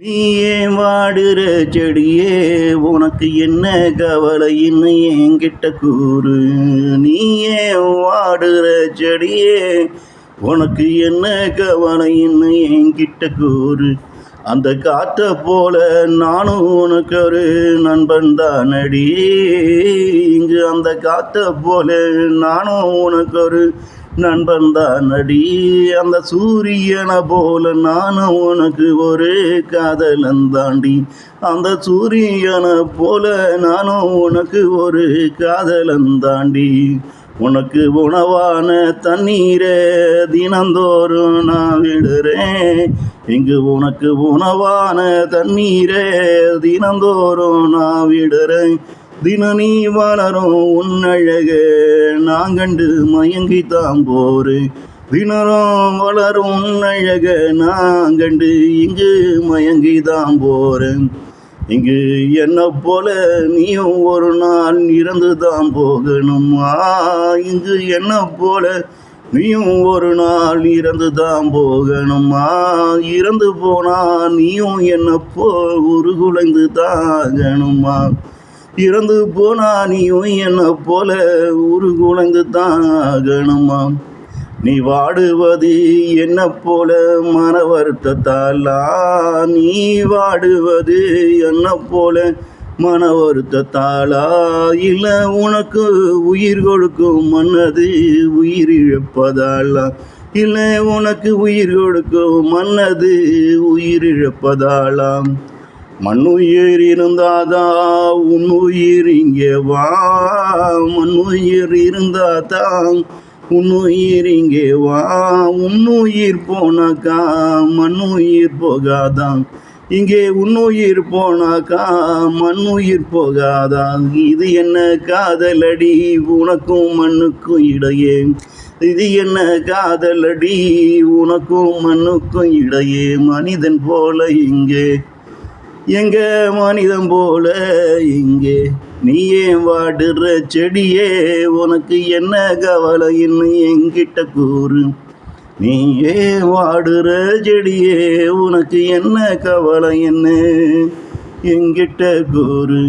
நீ ஏன் வாடுற செடியே, உனக்கு என்ன கவலைன்னு என்கிட்ட கூறு. நீ ஏன் வாடுற செடியே, உனக்கு என்ன கவலைன்னு என்கிட்ட கூறு. அந்த காற்ற போல நானும் உனக்கு ஒரு நண்பன் தானடி. இங்கு அந்த காற்ற போல நானும் உனக்கு ஒரு நண்பன் தானடி. அந்த சூரியனை போல நானும் உனக்கு ஒரு காதலன் தாண்டி. அந்த சூரியனை போல நானும் உனக்கு ஒரு காதலன் தாண்டி. உனக்கு உணவான தண்ணீரை தினந்தோறும் நான் விடுறேன். இங்கு உனக்கு உணவான தண்ணீரை தினந்தோறும் நான் விடுறேன். தின நீ வளரும் உன்னழக நான் கண்டு மயங்கித்தான் போறேன். தினரும் வளரும் உன்னழக நான் கண்டு இங்கு மயங்கிதான் போறேன். இங்கு என்ன போல நீயும் ஒரு நாள் இறந்து தான் போகணுமா. இங்கு என்ன போல நீயும் ஒரு நாள் இறந்து தான் போகணுமா. இறந்து போனா நீயும் என்ன போ உருகுலைந்து தாகணுமா. இறந்து போனா நீயும் என்ன போல உருகுலைந்து தாகணுமா. நீ வாடுவது என்ன போல மன வருத்தத்தாலா. நீ வாடுவது என்ன போல மன வருத்தத்தாலா. இல்லை உனக்கு உயிர் கொடுக்கும் மன்னது உயிர் இழப்பதாலா. இல்லை உனக்கு உயிர் கொடுக்கும் மன்னது உயிர் இழப்பதாலாம். மண்ணுயிர் இருந்தாதான் உன்னுயிர் இங்கே வா. மண்ணுயிர் இருந்தாதான் உன்னுயிர் இங்கே வா. உன்னுயிர் போனாக்கா மண்ணுயிர் போகாதான். இங்கே உன்னுயிர் போனாக்கா மண்ணுயிர் போகாதான். இது என்ன காதலடி உனக்கும் மண்ணுக்கும் இடையே. இது என்ன காதலடி உனக்கும் மண்ணுக்கும் இடையே. மனிதன் போல இங்கே எங்க மனிதன் போல இங்கே. நீ ஏன் வாடுற செடியே, உனக்கு என்ன கவலைன்னு என்கிட்ட கூறு. நீ ஏன் வாடுற செடியே, உனக்கு என்ன கவலைன்னு என்கிட்ட கூறு.